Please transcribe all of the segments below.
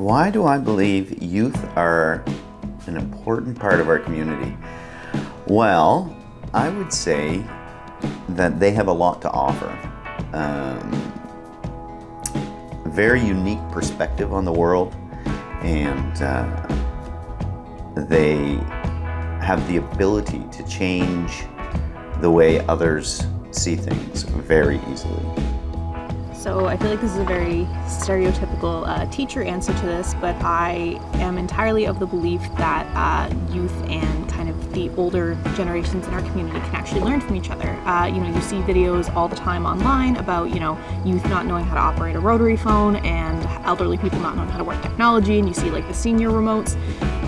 Why do I believe youth are an important part of our community? Well, I would say that they have a lot to offer. A very unique perspective on the world, and they have the ability to change the way others see things very easily. So I feel like this is a very stereotypical teacher answer to this, but I am entirely of the belief that youth and kind of the older generations in our community can actually learn from each other. You see videos all the time online about, youth not knowing how to operate a rotary phone and elderly people not knowing how to work technology, and you see like the senior remotes.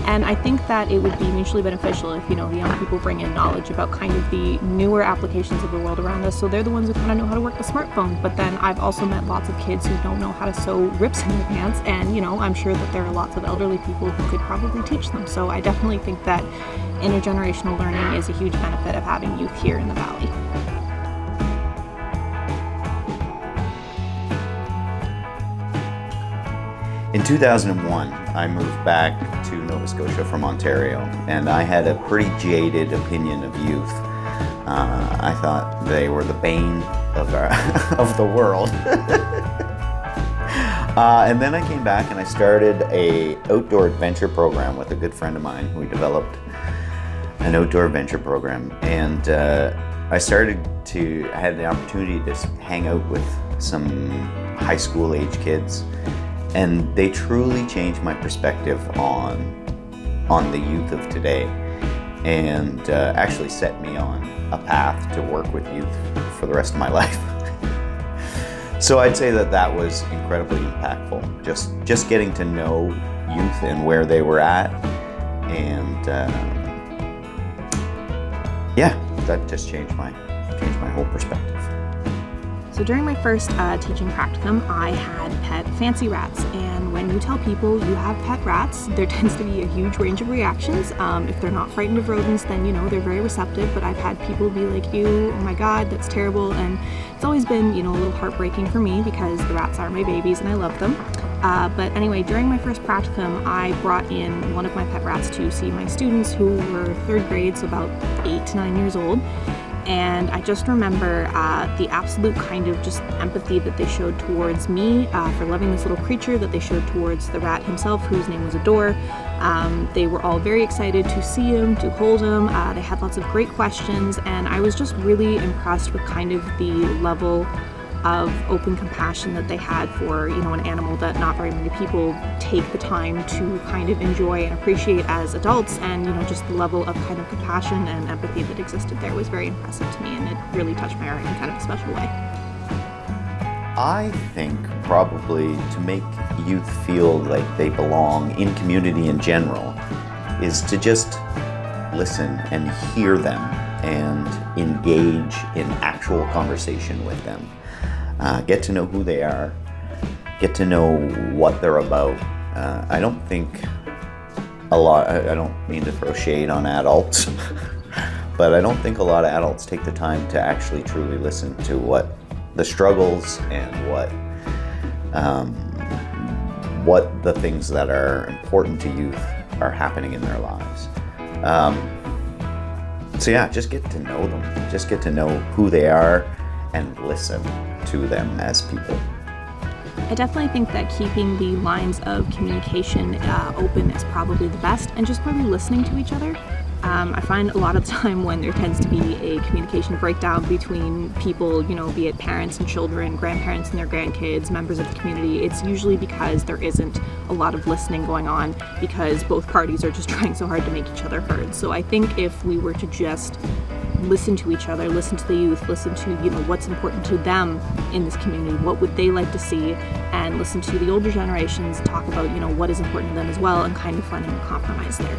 And I think that it would be mutually beneficial if, the young people bring in knowledge about kind of the newer applications of the world around us. So they're the ones who kind of know how to work the smartphone. But then I've also met lots of kids who don't know how to sew rips in their pants. And, I'm sure that there are lots of elderly people who could probably teach them. So I definitely think that intergenerational learning is a huge benefit of having youth here in the Valley. In 2001, I moved back to Nova Scotia from Ontario, and I had a pretty jaded opinion of youth. I thought they were the bane of the world. And then I came back and I started an outdoor adventure program with a good friend of mine. We developed an outdoor adventure program, and I had the opportunity to hang out with some high school age kids. And they truly changed my perspective on the youth of today, and actually set me on a path to work with youth for the rest of my life. So I'd say that was incredibly impactful. Just getting to know youth and where they were at, and that just changed my whole perspective. So during my first teaching practicum, I had pet fancy rats, and when you tell people you have pet rats, there tends to be a huge range of reactions. If they're not frightened of rodents, then they're very receptive, but I've had people be like, "Ew, oh my god, that's terrible," and it's always been a little heartbreaking for me because the rats are my babies and I love them. But anyway, during my first practicum, I brought in one of my pet rats to see my students who were third grade, so about 8 to 9 years old. And I just remember the absolute kind of just empathy that they showed towards me for loving this little creature, that they showed towards the rat himself, whose name was Adore. They were all very excited to see him, to hold him. They had lots of great questions, and I was just really impressed with kind of the level of open compassion that they had for, an animal that not very many people take the time to kind of enjoy and appreciate as adults. And, just the level of kind of compassion and empathy that existed there was very impressive to me, and it really touched my heart in kind of a special way. I think probably to make youth feel like they belong in community in general is to just listen and hear them and engage in actual conversation with them. Get to know who they are, get to know what they're about. I don't mean to throw shade on adults, but I don't think a lot of adults take the time to actually truly listen to what the struggles and what the things that are important to youth are happening in their lives. Just get to know them, just get to know who they are and listen to them as people. I definitely think that keeping the lines of communication open is probably the best, and just really listening to each other. I find a lot of the time when there tends to be a communication breakdown between people, be it parents and children, grandparents and their grandkids, members of the community, it's usually because there isn't a lot of listening going on, because both parties are just trying so hard to make each other heard. So I think if we were to just listen to each other, listen to the youth, listen to, what's important to them in this community, what would they like to see, and listen to the older generations talk about, what is important to them as well, and kind of finding a compromise there.